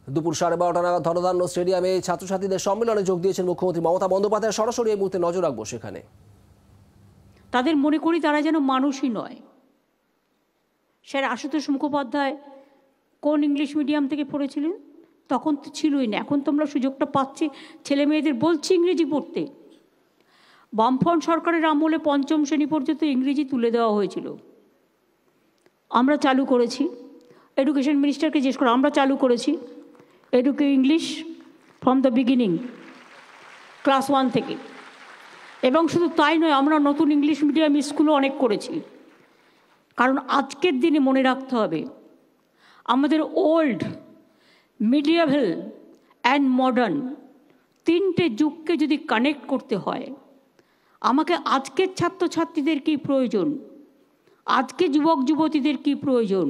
দুপুর 12:30 নাগাদ ধনধান্য স্টেডিয়ামে ছাত্রছাত্রীদের সম্মেলনে যোগ দিয়েছেন মুখ্যমন্ত্রী মমতা বন্দ্যোপাধ্যায়। সরাসরি এই মুহূর্তে নজর রাখবো সেখানে। তাদের মনে করি তারা যেন মানুষই নয়। স্যার আশুতোষ মুখোপাধ্যায় কোন ইংলিশ মিডিয়াম থেকে পড়েছিলেন? তখন তো ছিলই না। এখন তো আমরা সুযোগটা পাচ্ছি, ছেলে মেয়েদের বলছি ইংরেজি পড়তে। বামফ্রন্ট সরকারের আমলে 5ম শ্রেণী পর্যন্ত ইংরেজি তুলে দেওয়া হয়েছিল, আমরা চালু করেছি। এডুকেশন মিনিস্টারকে জিজ্ঞেস করে আমরা চালু করেছি English from the beginning, class 1 থেকে। এবং শুধু তাই নয়, আমরা নতুন ইংলিশ মিডিয়াম স্কুলও অনেক করেছি। কারণ আজকের দিনে মনে রাখতে হবে, আমাদের ওল্ড, মিডিয়াভেল অ্যান্ড মডার্ন তিনটে যুগকে যদি কানেক্ট করতে হয়, আমাকে আজকের ছাত্রছাত্রীদের কী প্রয়োজন, আজকে যুবক যুবতীদের কী প্রয়োজন,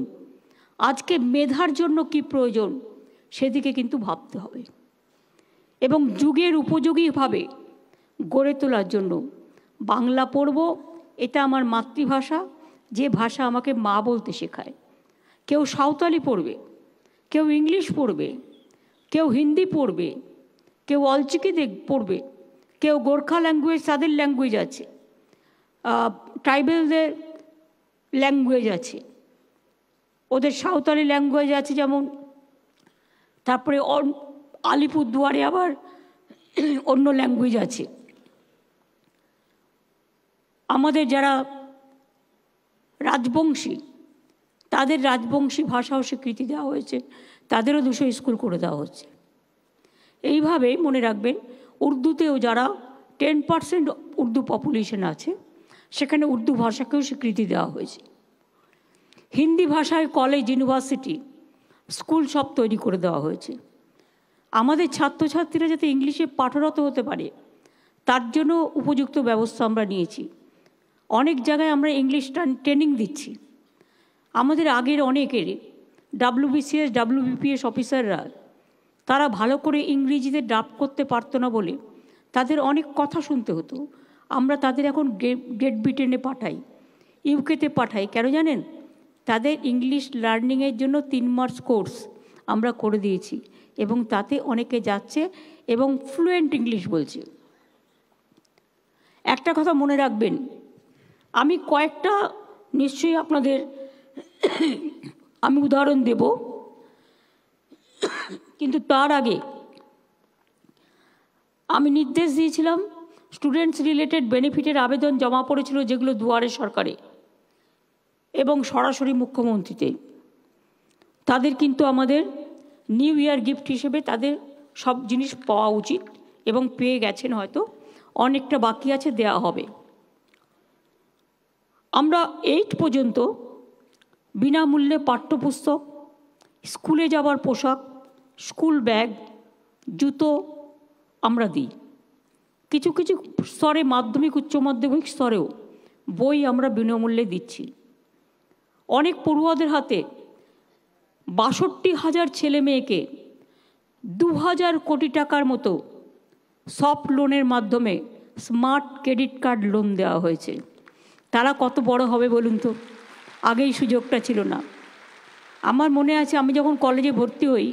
আজকে মেধার জন্য কী প্রয়োজন, সেদিকে কিন্তু ভাবতে হবে। এবং যুগের উপযোগীভাবে গড়ে তোলার জন্য বাংলা পড়ব, এটা আমার মাতৃভাষা, যে ভাষা আমাকে মা বলতে শেখায়। কেউ সাঁওতালি পড়বে, কেউ ইংলিশ পড়বে, কেউ হিন্দি পড়বে, কেউ অলচিকি পড়বে, কেউ গোর্খা ল্যাঙ্গুয়েজ, তাদের ল্যাঙ্গুয়েজ আছে, ট্রাইবেলদের ল্যাঙ্গুয়েজ আছে, ওদের সাঁওতালি ল্যাঙ্গুয়েজ আছে যেমন। তারপরে আলিপুরদুয়ারে আবার অন্য ল্যাঙ্গুয়েজ আছে। আমাদের যারা রাজবংশী, তাদের রাজবংশী ভাষাও স্বীকৃতি দেওয়া হয়েছে, তাদেরও 200 স্কুল করে দেওয়া হচ্ছে। এইভাবে মনে রাখবেন, উর্দুতেও যারা 10% উর্দু পপুলেশন আছে, সেখানে উর্দু ভাষাকেও স্বীকৃতি দেওয়া হয়েছে। হিন্দি ভাষায় কলেজ, ইউনিভার্সিটি, স্কুল সব তৈরি করে দেওয়া হয়েছে। আমাদের ছাত্রছাত্রীরা যাতে ইংলিশে পাঠরত হতে পারে, তার জন্য উপযুক্ত ব্যবস্থা আমরা নিয়েছি। অনেক জায়গায় আমরা ইংলিশ ট্রেনিং দিচ্ছি। আমাদের আগের অনেকের WBCS, WBPS অফিসাররা, তারা ভালো করে ইংরেজিতে ড্রাফট করতে পারতো না বলে তাদের অনেক কথা শুনতে হতো। আমরা তাদের এখন গ্রেট ব্রিটেনে পাঠাই, ইউকেতে পাঠাই। কেন জানেন? তাদের ইংলিশ লার্নিংয়ের জন্য 3 মাস কোর্স আমরা করে দিয়েছি, এবং তাতে অনেকে যাচ্ছে এবং ফ্লুয়েন্ট ইংলিশ বলছে। একটা কথা মনে রাখবেন, আমি কয়েকটা নিশ্চয়ই আপনাদের আমি উদাহরণ দেব, কিন্তু তার আগে আমি নির্দেশ দিয়েছিলাম, স্টুডেন্টস রিলেটেড বেনিফিটের আবেদন জমা পড়েছিল যেগুলো দুয়ারে সরকারে এবং সরাসরি মুখ্যমন্ত্রীতে, তাদের কিন্তু আমাদের নিউ ইয়ার গিফট হিসেবে তাদের সব জিনিস পাওয়া উচিত, এবং পেয়ে গেছেন, হয়তো অনেকটা বাকি আছে, দেয়া হবে। আমরা 8 পর্যন্ত বিনামূল্যে পাঠ্যপুস্তক, স্কুলে যাওয়ার পোশাক, স্কুল ব্যাগ, জুতো আমরা দিই। কিছু কিছু স্তরে, মাধ্যমিক, উচ্চ মাধ্যমিক স্তরেও বই আমরা বিনামূল্যে দিচ্ছি। অনেক পড়ুয়াদের হাতে 62,000 ছেলে মেয়েকে 2,000 কোটি টাকার মতো সফট লোনের মাধ্যমে স্মার্ট ক্রেডিট কার্ড লোন দেওয়া হয়েছে। তারা কত বড় হবে বলুন তো? আগেই সুযোগটা ছিল না। আমার মনে আছে, আমি যখন কলেজে ভর্তি হই,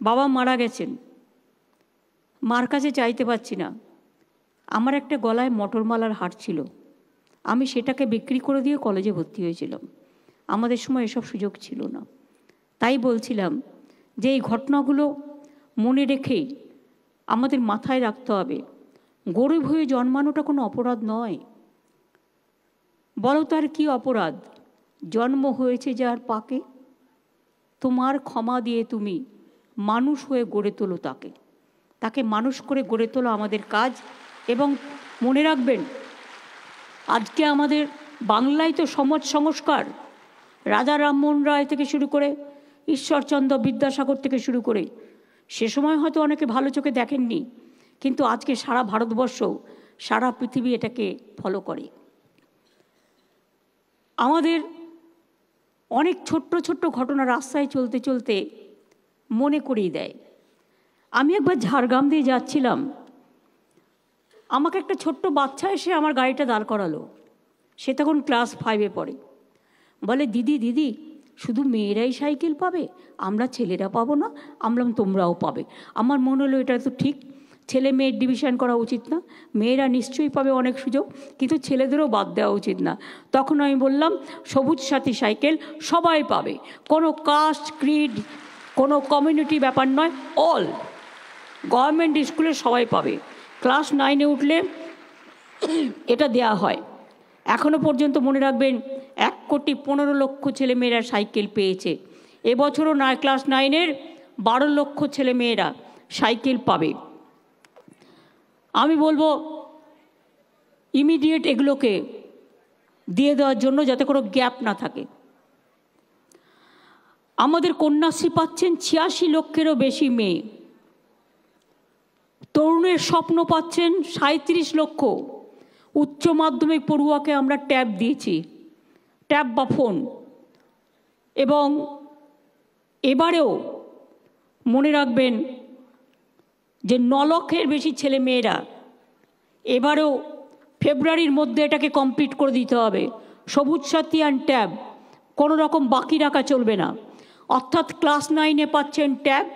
বাবা মারা গেছেন, মার কাছে চাইতে পারছি না। আমার একটা গলায় মটরমালার হার ছিল, আমি সেটাকে বিক্রি করে দিয়ে কলেজে ভর্তি হয়েছিলাম। আমাদের সময় এসব সুযোগ ছিল না। তাই বলছিলাম যে এই ঘটনাগুলো মনে রেখে আমাদের মাথায় রাখতে হবে, গরিব হয়ে জন্মানোটা কোনো অপরাধ নয়। বলো তার কি অপরাধ? জন্ম হয়েছে যার পাকে, তোমার ক্ষমা দিয়ে তুমি মানুষ হয়ে গড়ে তোলো তাকে। তাকে মানুষ করে গড়ে তোলা আমাদের কাজ। এবং মনে রাখবেন, আজকে আমাদের বাংলায় তো সমাজ সংস্কার, রাজা রামমোহন রায় থেকে শুরু করে ঈশ্বরচন্দ্র বিদ্যাসাগর থেকে শুরু করে, সে সময় হয়তো অনেকে ভালো চোখে দেখেননি, কিন্তু আজকে সারা ভারতবর্ষ, সারা পৃথিবী এটাকে ফলো করে। আমাদের অনেক ছোট্ট ছোট্ট ঘটনা রাস্তায় চলতে চলতে মনে করিয়ে দেয়। আমি একবার ঝাড়গ্রাম দিয়ে যাচ্ছিলাম, আমাকে একটা ছোট্ট বাচ্চা এসে আমার গাড়িটা দাঁড় করালো। সে তখন ক্লাস 5-এ পড়ে। বলে, দিদি দিদি শুধু মেয়েরাই সাইকেল পাবে, আমরা ছেলেরা পাবো না? আমরা তোমরাও পাবে। আমার মনে হলো এটা তো ঠিক, ছেলে মেয়ের ডিভিশন করা উচিত না, মেয়েরা নিশ্চয়ই পাবে অনেক সুযোগ, কিন্তু ছেলেদেরও বাদ দেওয়া উচিত না। তখন আমি বললাম সবুজ সাথী সাইকেল সবাই পাবে, কোনো কাস্ট ক্রিড কোনো কমিউনিটি ব্যাপার নয়, অল গভর্নমেন্ট স্কুলে সবাই পাবে। ক্লাস 9-এ উঠলে এটা দেয়া হয়। এখনও পর্যন্ত মনে রাখবেন 1,15,00,000 ছেলেমেয়েরা সাইকেল পেয়েছে। এবছরও ক্লাস 9-এর 12 লক্ষ ছেলেমেয়েরা সাইকেল পাবে। আমি বলবো ইমিডিয়েট এগুলোকে দিয়ে দেওয়ার জন্য, যাতে কোনো গ্যাপ না থাকে। আমাদের কন্যাশ্রী পাচ্ছেন 86 লক্ষেরও বেশি মেয়ে, তরুণের স্বপ্ন পাচ্ছেন 37 লক্ষ। উচ্চ মাধ্যমিক পড়ুয়াকে আমরা ট্যাব দিয়েছি, ট্যাব বা ফোন। এবং এবারেও মনে রাখবেন যে 9 লক্ষের বেশি ছেলে মেয়েরা, এবারেও ফেব্রুয়ারির মধ্যে এটাকে কমপ্লিট করে দিতে হবে। সবুজ সাথী অ্যান্ড ট্যাব কোনো রকম বাকি রাখা চলবে না। অর্থাৎ ক্লাস 9-এ পাচ্ছেন ট্যাব,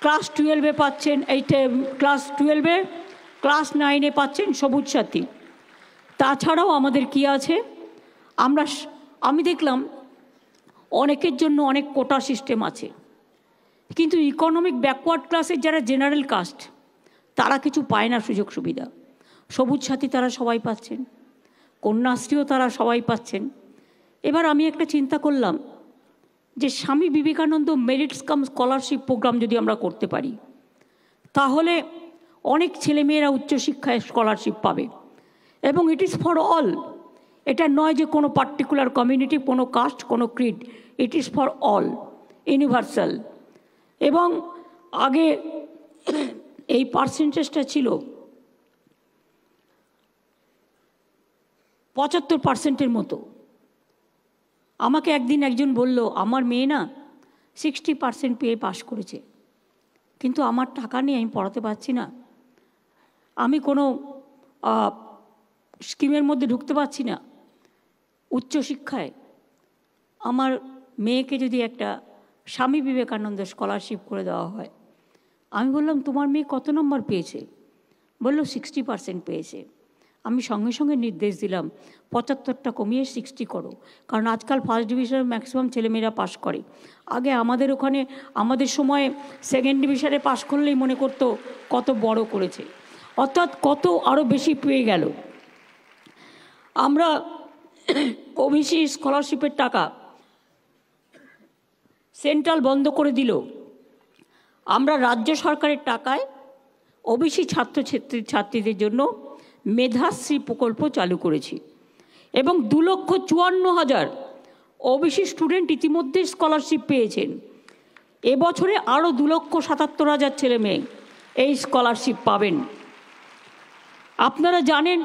ক্লাস 12-এ পাচ্ছেন ক্লাস 12-এ, ক্লাস 9-এ পাচ্ছেন সবুজ সাথী। তাছাড়াও আমাদের কি আছে, আমি দেখলাম অনেকের জন্য অনেক কোটা সিস্টেম আছে, কিন্তু ইকোনমিক ব্যাকওয়ার্ড ক্লাসের যারা জেনারেল কাস্ট তারা কিছু পায় না সুযোগ সুবিধা। সবুজ সাথী তারা সবাই পাচ্ছেন, কন্যাশ্রীও তারা সবাই পাচ্ছেন। এবার আমি একটা চিন্তা করলাম যে Swami Vivekananda merits cum scholarship programme যদি আমরা করতে পারি, তাহলে অনেক ছেলেমেয়েরা উচ্চশিক্ষায় স্কলারশিপ পাবে। এবং ইট ইজ ফর অল, এটা নয় যে কোনো পার্টিকুলার কমিউনিটি, কোনো কাস্ট, কোনো Creed, it is for all, universal. এবং আগে এই পার্সেন্টেজটা ছিল 75%-এর মতো। আমাকে একদিন একজন বলল, আমার মেয়ে না 60% পেয়ে পাশ করেছে, কিন্তু আমার টাকা নেই, আমি পড়াতে পারছি না, আমি কোনো স্কিমের মধ্যে ঢুকতে পারছি না উচ্চশিক্ষায়। আমার মেয়েকে যদি একটা স্বামী বিবেকানন্দ স্কলারশিপ করে দেওয়া হয়। আমি বললাম, তোমার মেয়ে কত নম্বর পেয়েছে? বলল 60% পেয়েছে। আমি সঙ্গে সঙ্গে নির্দেশ দিলাম 75টা কমিয়ে 60 করো, কারণ আজকাল ফার্স্ট ডিভিশনে ম্যাক্সিমাম ছেলেমেয়েরা পাশ করে। আগে আমাদের ওখানে, আমাদের সময়ে সেকেন্ড ডিভিশনে পাশ করলেই মনে করতো কত বড় করেছে, অর্থাৎ কত আরও বেশি পেয়ে গেল। আমরা ওবিসি স্কলারশিপের টাকা সেন্ট্রাল বন্ধ করে দিল, আমরা রাজ্য সরকারের টাকায় ওবিসি ছাত্রছাত্রীদের জন্য মেধাশ্রী প্রকল্প চালু করেছি। এবং 2,54,000 ওবিসি স্টুডেন্ট ইতিমধ্যে স্কলারশিপ পেয়েছেন। এবছরে আরও 2,77,000 ছেলে মেয়ে এই স্কলারশিপ পাবেন। আপনারা জানেন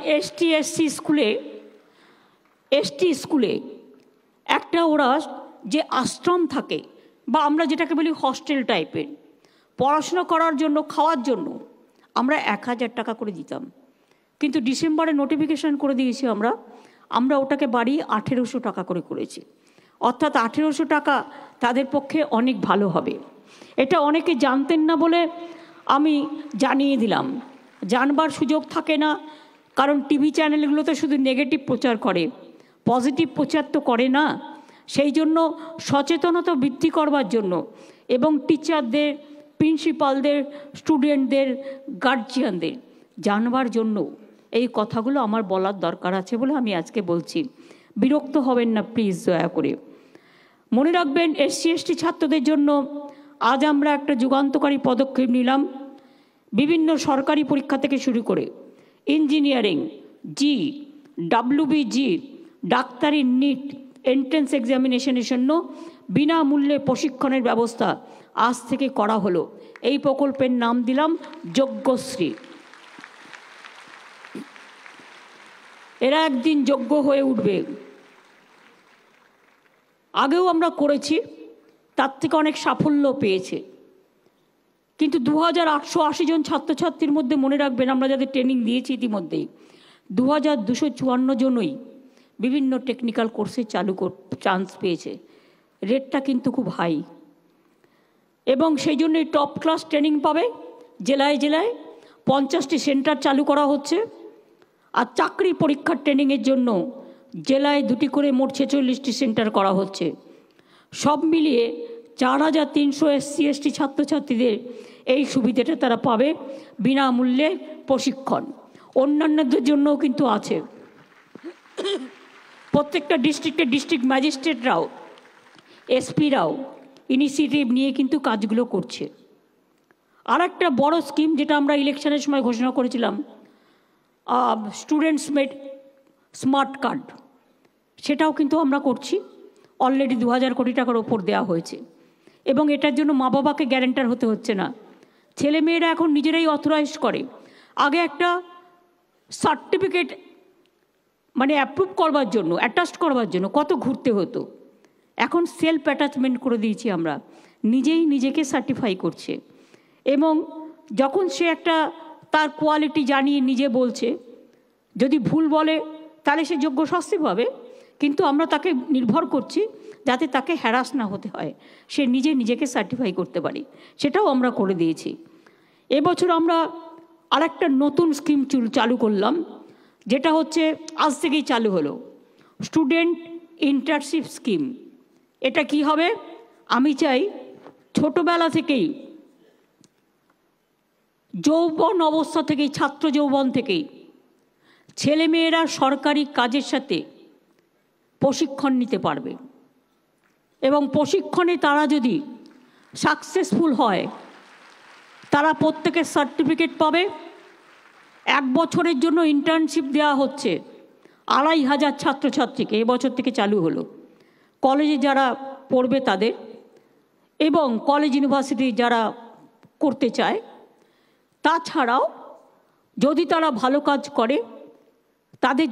এসটি স্কুলে একটা ওরা যে আশ্রম থাকে, বা আমরা যেটাকে বলি হস্টেল টাইপের, পড়াশোনা করার জন্য, খাওয়ার জন্য আমরা 1,000 টাকা করে দিতাম। কিন্তু ডিসেম্বরে নোটিফিকেশান করে দিয়েছি আমরা ওটাকে বাড়িয়ে 1,800 টাকা করে করেছি। অর্থাৎ 1,800 টাকা তাদের পক্ষে অনেক ভালো হবে। এটা অনেকে জানতেন না বলে আমি জানিয়ে দিলাম। জানবার সুযোগ থাকে না, কারণ টিভি চ্যানেলগুলোতে শুধু নেগেটিভ প্রচার করে, পজিটিভ প্রচার তো করে না। সেই জন্য সচেতনতা বৃদ্ধি করবার জন্য এবং টিচারদের, প্রিন্সিপালদের, স্টুডেন্টদের, গার্জিয়ানদের জানবার জন্য এই কথাগুলো আমার বলার দরকার আছে বলে আমি আজকে বলছি। বিরক্ত হবেন না প্লিজ, দয়া করে মনে রাখবেন। SC/ST ছাত্রদের জন্য আজ আমরা একটা যুগান্তকারী পদক্ষেপ নিলাম। বিভিন্ন সরকারি পরীক্ষা থেকে শুরু করে ইঞ্জিনিয়ারিং, WBG, ডাক্তারি, নিট এন্ট্রেন্স এক্সামিনেশনের জন্য বিনামূল্যে প্রশিক্ষণের ব্যবস্থা আজ থেকে করা হলো। এই প্রকল্পের নাম দিলাম যোগ্যশ্রী। এরা একদিন যোগ্য হয়ে উঠবে। আগেও আমরা করেছি, তার থেকে অনেক সাফল্য পেয়েছে। কিন্তু 2,880 জন ছাত্রছাত্রীর মধ্যে মনে রাখবেন, আমরা যাদের ট্রেনিং দিয়েছি ইতিমধ্যেই 2,254 জনই বিভিন্ন টেকনিক্যাল কোর্সে চান্স পেয়েছে, রেটটা কিন্তু খুব হাই। এবং সেই জন্যই টপ ক্লাস ট্রেনিং পাবে। জেলায় জেলায় 50টি সেন্টার চালু করা হচ্ছে। আর চাকরি পরীক্ষার ট্রেনিংয়ের জন্য জেলায় 2টি করে মোট 46টি সেন্টার করা হচ্ছে। সব মিলিয়ে 4300 SC ST ছাত্রছাত্রীদের এই সুবিধাটা তারা পাবে, বিনামূল্যে প্রশিক্ষণ। অন্যান্যদের জন্যও কিন্তু আছে। প্রত্যেকটা ডিস্ট্রিক্টের ডিস্ট্রিক্ট ম্যাজিস্ট্রেটরাও, এসপিরাও ইনিশিয়েটিভ নিয়ে কিন্তু কাজগুলো করছে। আর একটা বড় স্কিম যেটা আমরা ইলেকশনের সময় ঘোষণা করেছিলাম, স্টুডেন্টস মেড স্মার্ট কার্ড, সেটাও কিন্তু আমরা করছি। অলরেডি 2000 কোটি টাকার ওপর দেওয়া হয়েছে। এবং এটার জন্য মা বাবাকে গ্যারেন্টার হতে হচ্ছে না, ছেলেমেয়েরা এখন নিজেরাই অথরাইজ করে। আগে একটা সার্টিফিকেট মানে অ্যাপ্রুভ করবার জন্য, অ্যাটাস্ট করবার জন্য কত ঘুরতে হতো। এখন সেলফ অ্যাটাচমেন্ট করে দিয়েছি আমরা, নিজেই নিজেকে সার্টিফাই করছে। এবং যখন সে একটা তার কোয়ালিটি জানিয়ে নিজে বলছে, যদি ভুল বলে তাহলে সে যোগ্য শাস্তি পাবে, কিন্তু আমরা তাকে নির্ভর করছি যাতে তাকে হ্যারাস না হতে হয়, সে নিজে নিজেকে সার্টিফাই করতে পারে, সেটাও আমরা করে দিয়েছি। এবছর আমরা আরেকটা নতুন স্কিম চালু করলাম, যেটা হচ্ছে আজ থেকেই চালু হলো, স্টুডেন্ট ইন্টার্নশিপ স্কিম। এটা কি হবে? আমি চাই ছোটবেলা থেকেই, যৌবন অবস্থা থেকেই, ছাত্র যৌবন থেকেই ছেলেমেয়েরা সরকারি কাজের সাথে প্রশিক্ষণ নিতে পারবে। এবং প্রশিক্ষণে তারা যদি সাকসেসফুল হয়, তারা প্রত্যেকের সার্টিফিকেট পাবে। 1 বছরের জন্য ইন্টার্নশিপ দেওয়া হচ্ছে 2500 ছাত্রছাত্রীকে, এবছর থেকে চালু হলো। কলেজে যারা পড়বে তাদের, এবং কলেজ ইউনিভার্সিটি যারা করতে চায়। তাছাড়াও যদি তারা ভালো কাজ করে, তাদের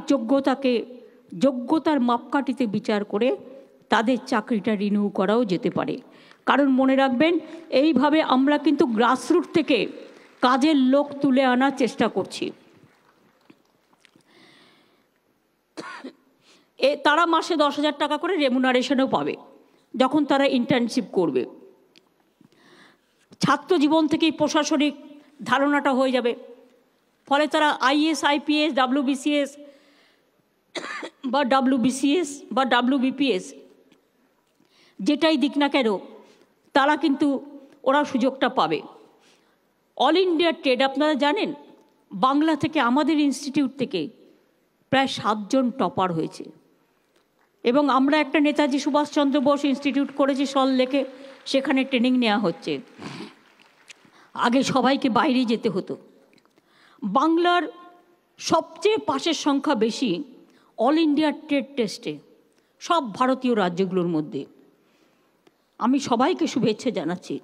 যোগ্যতার মাপকাঠিতে বিচার করে তাদের চাকরিটা রিনিউ করাও যেতে পারে। কারণ মনে রাখবেন, এইভাবে আমরা কিন্তু গ্রাসরুট থেকে কাজের লোক তুলে আনার চেষ্টা করছি। তারা মাসে 10,000 টাকা করে রেমুনারেশনও পাবে যখন তারা ইন্টার্নশিপ করবে। ছাত্র জীবন থেকেই প্রশাসনিক ধারণাটা হয়ে যাবে, ফলে তারা IAS IPS WBCS বা WBCS বা WBPS যেটাই দিক না কেন, তারা কিন্তু ওরা সুযোগটা পাবে। অল ইন্ডিয়া ট্রেড আপনারা জানেন, বাংলা থেকে আমাদের ইনস্টিটিউট থেকে প্রায় 7 জন টপার হয়েছে। এবং আমরা একটা নেতাজি সুভাষচন্দ্র বোস ইনস্টিটিউট করেছি সল্টলেকে, সেখানে ট্রেনিং নেওয়া হচ্ছে। আগে সবাইকে বাইরে যেতে হতো। বাংলার সবচেয়ে পাশের সংখ্যা বেশি অল ইন্ডিয়া ট্রেড টেস্টে, সব ভারতীয় রাজ্যগুলোর মধ্যে। আমি সবাইকে শুভেচ্ছা জানাচ্ছি।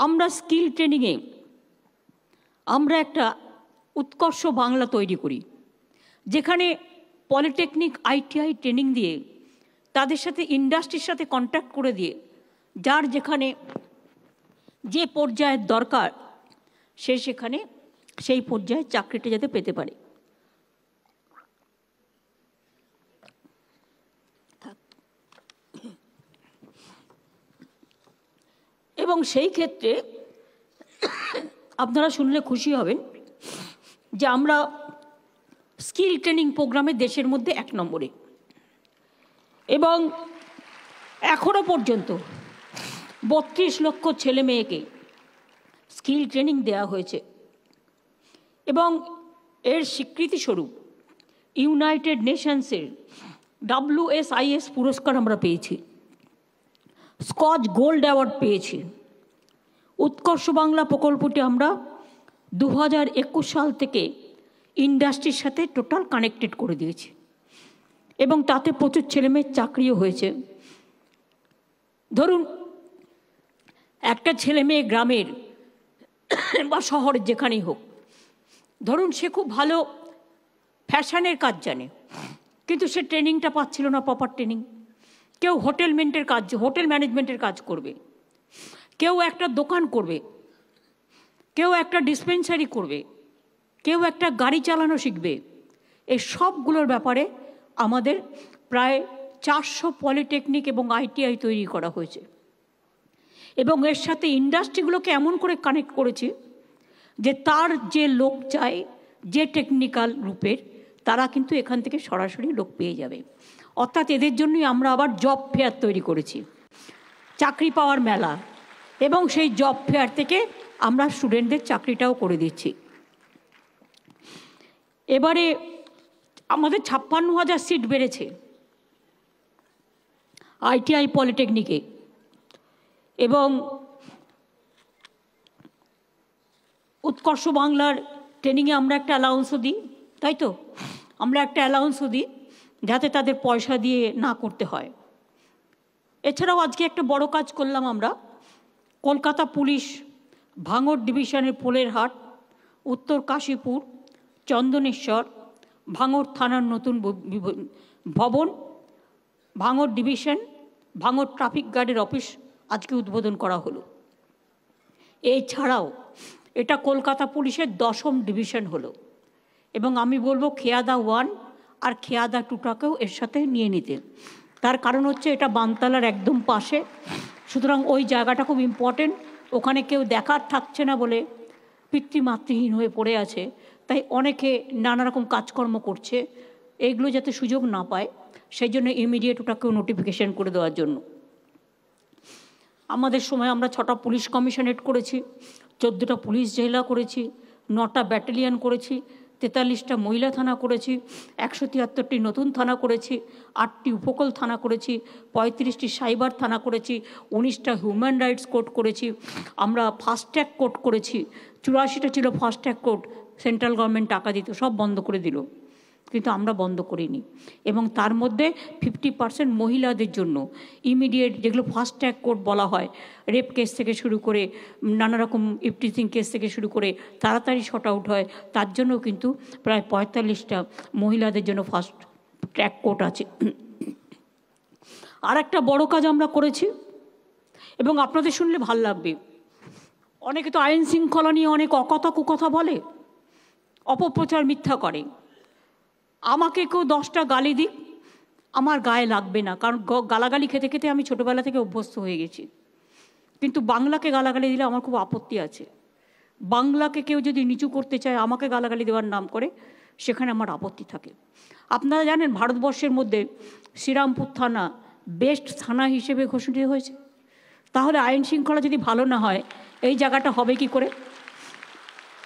আমরা স্কিল ট্রেনিংয়ে আমরা একটা উৎকর্ষ বাংলা তৈরি করি, যেখানে পলিটেকনিক ITI ট্রেনিং দিয়ে তাদের সাথে ইন্ডাস্ট্রির সাথে কন্ট্যাক্ট করে দিয়ে, যার যেখানে যে পর্যায়ের দরকার সে সেখানে সেই পর্যায়ে চাকরিটা যাতে পেতে পারে। এবং সেই ক্ষেত্রে আপনারা শুনলে খুশি হবেন যে আমরা স্কিল ট্রেনিং প্রোগ্রামে দেশের মধ্যে 1 নম্বরে। এবং এখনো পর্যন্ত 32 লক্ষ ছেলে মেয়েকে স্কিল ট্রেনিং দেওয়া হয়েছে। এবং এর স্বীকৃতিস্বরূপ ইউনাইটেড নেশনসের WSIS পুরস্কার আমরা পেয়েছি, স্কচ গোল্ড অ্যাওয়ার্ড পেয়েছি। উৎকর্ষ বাংলা প্রকল্পটি আমরা 2021 সাল থেকে ইন্ডাস্ট্রির সাথে টোটাল কানেক্টেড করে দিয়েছি, এবং তাতে প্রচুর ছেলেমেয়ের চাকরিও হয়েছে। ধরুন একটা ছেলে মেয়ে গ্রামের বা শহরের যেখানেই হোক, ধরুন সে খুব ভালো ফ্যাশনের কাজ জানে, কিন্তু সে ট্রেনিংটা পাচ্ছিল না, প্রপার ট্রেনিং। কেউ হোটেল ম্যানেজমেন্টের কাজ করবে, কেউ একটা দোকান করবে, কেউ একটা ডিসপেন্সারি করবে, কেউ একটা গাড়ি চালানো শিখবে। এই সবগুলোর ব্যাপারে আমাদের প্রায় 400 পলিটেকনিক এবং ITI তৈরি করা হয়েছে, এবং এর সাথে ইন্ডাস্ট্রিগুলোকে এমন করে কানেক্ট করেছে যে তার যে লোক চায়, যে টেকনিক্যাল গ্রুপের, তারা কিন্তু এখান থেকে সরাসরি লোক পেয়ে যাবে। অর্থাৎ এদের জন্যই আমরা আবার জব ফেয়ার তৈরি করেছি, চাকরি পাওয়ার মেলা, এবং সেই জব ফেয়ার থেকে আমরা স্টুডেন্টদের চাকরিটাও করে দিচ্ছি। এবারে আমাদের 56,000 সিট বেড়েছে ITI পলিটেকনিকে, এবং উৎকর্ষ বাংলার ট্রেনিংয়ে আমরা একটা অ্যালাউন্সও দিই, তাই তো? আমরা একটা অ্যালাউন্সও দিই যাতে তাদের পয়সা দিয়ে না করতে হয়। এছাড়াও আজকে একটা বড় কাজ করলাম আমরা। কলকাতা পুলিশ ভাঙড় ডিভিশনের পোলেরহাট, উত্তর কাশীপুর, চন্দনেশ্বর, ভাঙড় থানার নতুন ভবন, ভাঙড় ডিভিশন, ভাঙড় ট্রাফিক গার্ডের অফিস আজকে উদ্বোধন করা হলো। এছাড়াও এটা কলকাতা পুলিশের 10ম ডিভিশন হলো, এবং আমি বলবো খেয়াদা 1 আর খেয়াদা 2টাকেও এর সাথে নিয়ে নিতে। তার কারণ হচ্ছে এটা বানতলার একদম পাশে, সুতরাং ওই জায়গাটা খুব ইম্পর্টেন্ট। ওখানে কেউ দেখার থাকছে না বলে পিতৃমাতৃহীন হয়ে পড়ে আছে, তাই অনেকে নানা রকম কাজকর্ম করছে, এইগুলো যাতে সুযোগ না পায় সেই জন্য ইমিডিয়েট ওটাকেও নোটিফিকেশন করে দেওয়ার জন্য। আমাদের সময় আমরা 6টা পুলিশ কমিশনারেট করেছি, 14টা পুলিশ জেলা করেছি, 9টা ব্যাটালিয়ন করেছি, 43টা মহিলা থানা করেছি, 173টি নতুন থানা করেছি, 8টি উপকূল থানা করেছি, 35টি সাইবার থানা করেছি, 19টা হিউম্যান রাইটস কোর্ট করেছি, আমরা ফাস্ট ট্র্যাক কোর্ট করেছি। 84টা ছিল fast track court, central government টাকা দিত, সব বন্ধ করে দিল, কিন্তু আমরা বন্ধ করিনি। এবং তার মধ্যে 50% মহিলাদের জন্য ইমিডিয়েট, যেগুলো ফাস্ট ট্র্যাক কোর্ট বলা হয়, রেপ কেস থেকে শুরু করে নানা রকম ইফটিজিং কেস থেকে শুরু করে তাড়াতাড়ি শর্ট আউট হয়, তার জন্যও কিন্তু প্রায় 45টা মহিলাদের জন্য ফাস্ট ট্র্যাক কোর্ট আছে। আর একটা বড় কাজ আমরা করেছি, এবং আপনাদের শুনলে ভাল লাগবে। অনেকে তো আইন শৃঙ্খলা নিয়ে অনেক অকথা কুকথা বলে, অপপ্রচার মিথ্যা করে। আমাকে কেউ 10টা গালি দিক, আমার গায়ে লাগবে না, কারণ গালাগালি খেতে খেতে আমি ছোটোবেলা থেকে অভ্যস্ত হয়ে গেছি। কিন্তু বাংলাকে গালাগালি দিলে আমার খুব আপত্তি আছে। বাংলাকে কেউ যদি নিচু করতে চায়, আমাকে গালাগালি দেওয়ার নাম করে, সেখানে আমার আপত্তি থাকে। আপনারা জানেন ভারতবর্ষের মধ্যে শ্রীরামপুর থানা বেস্ট থানা হিসেবে ঘোষিত হয়েছে। তাহলে আইন শৃঙ্খলা যদি ভালো না হয়, এই জায়গাটা হবে কি করে?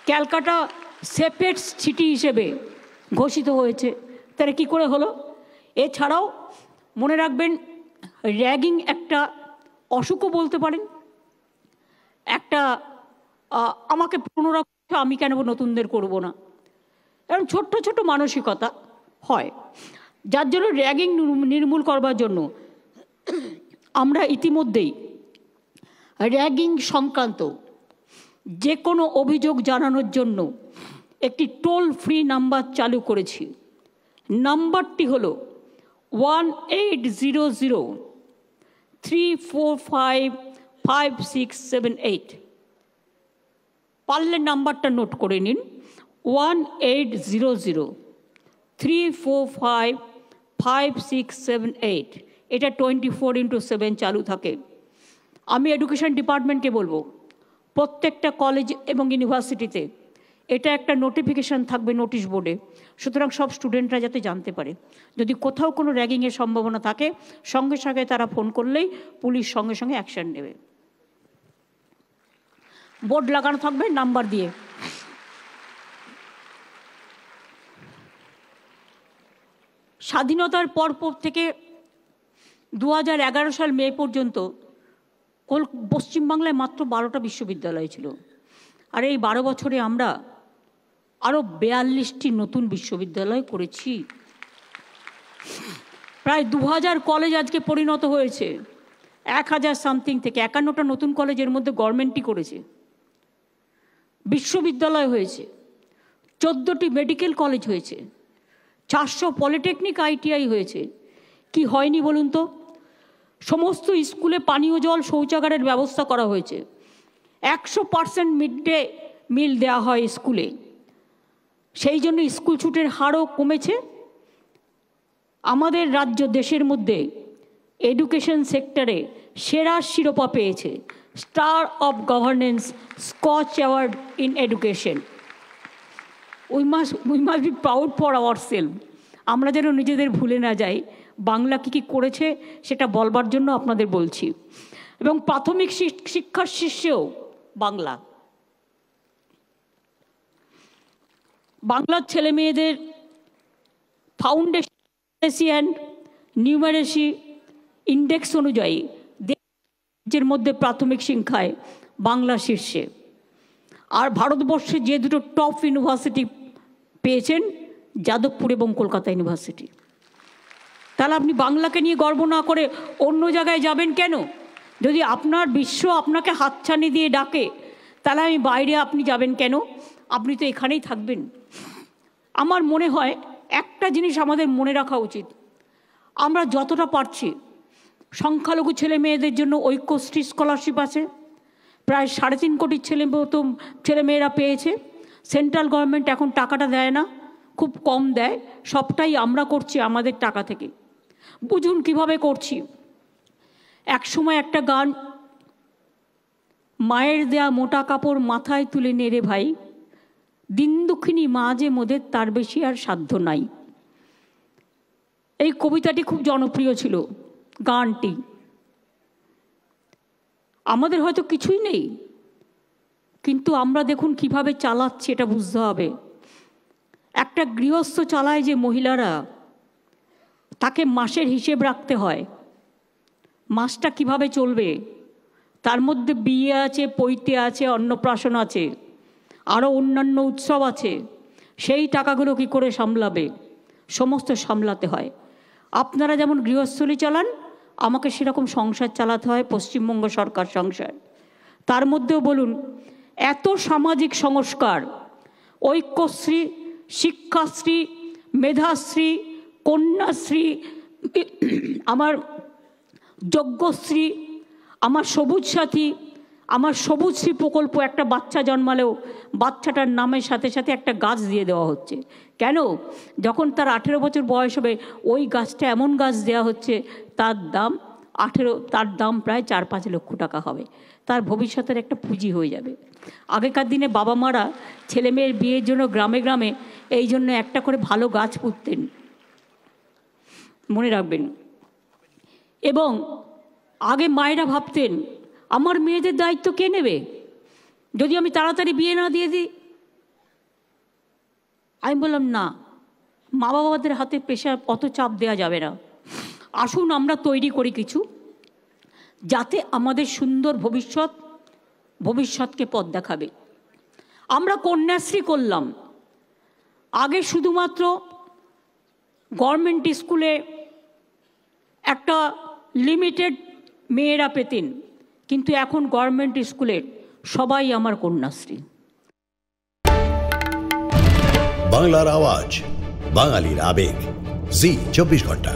ক্যালকাটা সেফেস্ট সিটি হিসেবে ঘোষিত হয়েছে, তাহলে কী করে হলো? এছাড়াও মনে রাখবেন, র্যাগিং একটা অসুখও বলতে পারেন। একটা আমাকে পুনরায় আমি কেন নতুনদের করব না, এরকম ছোট্ট ছোট মানসিকতা হয়, যার জন্য র্যাগিং নির্মূল করবার জন্য আমরা ইতিমধ্যেই র্যাগিং সংক্রান্ত যে কোনো অভিযোগ জানানোর জন্য একটি টোল ফ্রি নাম্বার চালু করেছি। নাম্বারটি হলো 1800-345-5678। পারলে নাম্বারটা নোট করে নিন, 1800-345-5678। এটা 24/7 চালু থাকে। আমি এডুকেশন ডিপার্টমেন্টকে বলবো, প্রত্যেকটা কলেজ এবং ইউনিভার্সিটিতে এটা একটা নোটিফিকেশান থাকবে নোটিশ বোর্ডে, সুতরাং সব স্টুডেন্টরা যাতে জানতে পারে। যদি কোথাও কোনো র্যাগিংয়ের সম্ভাবনা থাকে, সঙ্গে সঙ্গে তারা ফোন করলেই পুলিশ সঙ্গে সঙ্গে অ্যাকশন নেবে। বোর্ড লাগানো থাকবে নাম্বার দিয়ে। স্বাধীনতার পর থেকে 2011 সাল মে পর্যন্ত পশ্চিমবাংলায় মাত্র 12টা বিশ্ববিদ্যালয় ছিল, আর এই 12 বছরে আমরা আরও 42টি নতুন বিশ্ববিদ্যালয় করেছি। প্রায় 2000 কলেজ আজকে পরিণত হয়েছে, 1000 সামথিং থেকে 51টা নতুন কলেজের মধ্যে গভর্নমেন্টই করেছে। বিশ্ববিদ্যালয় হয়েছে, 14টি মেডিকেল কলেজ হয়েছে, 400 পলিটেকনিক ITI হয়েছে। কি হয়নি বলুন তো? সমস্ত স্কুলে পানীয় জল, শৌচাগারের ব্যবস্থা করা হয়েছে। 100% মিড ডে মিল দেওয়া হয় স্কুলে, সেই জন্য স্কুল ছুটের হারও কমেছে। আমাদের রাজ্য দেশের মধ্যে এডুকেশন সেক্টরে সেরা শিরোপা পেয়েছে, star of governance Scotch award in education. We must be proud for our self. আমরা যেন নিজেদের ভুলে না যাই, বাংলা কী কী করেছে সেটা বলবার জন্য আপনাদের বলছি। এবং প্রাথমিক শিক্ষার শীর্ষেও বাংলা। বাংলার ছেলে মেয়েদের ফাউন্ডেশন নিউমারেসি ইন্ডেক্স অনুযায়ী দেশের মধ্যে প্রাথমিক শিক্ষায় বাংলা শীর্ষে। আর ভারতবর্ষে যে দুটো টপ ইউনিভার্সিটি পেয়েছেন, যাদবপুর এবং কলকাতা ইউনিভার্সিটি। তাহলে আপনি বাংলাকে নিয়ে গর্ব না করে অন্য জায়গায় যাবেন কেন? যদি আপনার বিশ্ব আপনাকে হাতছানি দিয়ে ডাকে, তাহলে আমি বাইরে আপনি যাবেন কেন? আপনি তো এখানেই থাকবেন। আমার মনে হয় একটা জিনিস আমাদের মনে রাখা উচিত, আমরা যতটা পারছি সংখ্যালঘু ছেলে মেয়েদের জন্য ঐক্যশ্রী স্কলারশিপ আছে, প্রায় 3.5 কোটি ছেলেমেয়েরা পেয়েছে। সেন্ট্রাল গভর্নমেন্ট এখন টাকাটা দেয় না, খুব কম দেয়, সবটাই আমরা করছি আমাদের টাকা থেকে। বুঝুন কিভাবে করছি। এক সময় একটা গান, মায়ের দেয়া মোটা কাপড় মাথায় তুলে নেড়ে ভাই, দিন দুঃখিনী মা যে মোদের তার বেশি আর সাধ্য নাই। এই কবিতাটি খুব জনপ্রিয় ছিল, গানটি। আমাদের হয়তো কিছুই নেই, কিন্তু আমরা দেখুন কিভাবে চালাচ্ছি, এটা বুঝতে হবে। একটা গৃহস্থ চালায় যে মহিলারা, তাকে মাসের হিসেব রাখতে হয়, মাসটা কিভাবে চলবে। তার মধ্যে বিয়ে আছে, পৈতে আছে, অন্নপ্রাশন আছে, আরও অন্যান্য উৎসব আছে। সেই টাকাগুলো কি করে সামলাবে? সমস্ত সামলাতে হয়। আপনারা যেমন গৃহস্থলী চালান, আমাকে সেরকম সংসার চালাতে হয়, পশ্চিমবঙ্গ সরকার সংসার। তার মধ্যেও বলুন, এত সামাজিক সংস্কার, ঐক্যশ্রী, শিক্ষাশ্রী, মেধাশ্রী, কন্যাশ্রী, আমার যজ্ঞশ্রী, আমার সবুজ সাথী, আমার সবুজশ্রী প্রকল্প। একটা বাচ্চা জন্মালেও বাচ্চাটার নামের সাথে সাথে একটা গাছ দিয়ে দেওয়া হচ্ছে। কেন? যখন তার 18 বছর বয়স হবে, ওই গাছটা এমন গাছ দেওয়া হচ্ছে, তার দাম প্রায় 4-5 লক্ষ টাকা হবে। তার ভবিষ্যতের একটা পুঁজি হয়ে যাবে। আগেকার দিনে বাবা মারা ছেলে মেয়ের বিয়ের জন্য গ্রামে গ্রামে এই জন্য একটা করে ভালো গাছ পুঁততেন, মনে রাখবেন। এবং আগে মায়েরা ভাবতেন, আমার মেয়েদের দায়িত্ব কে নেবে যদি আমি তাড়াতাড়ি বিয়ে না দিয়ে দিই? আমি বললাম, না, মা বাবাদের হাতে প্রেশার, অত চাপ দেওয়া যাবে না। আসুন আমরা তৈরি করি কিছু, যাতে আমাদের সুন্দর ভবিষ্যৎকে পথ দেখাবে। আমরা কন্যাশ্রী করলাম। আগে শুধুমাত্র গভর্নমেন্ট স্কুলে একটা লিমিটেড মেয়েরা পেতেন, কিন্তু এখন গভর্নমেন্ট স্কুলের সবাই আমার কন্যাশ্রী। বাংলার আওয়াজ, বাঙালির আবেগ, জি 24 ঘন্টা।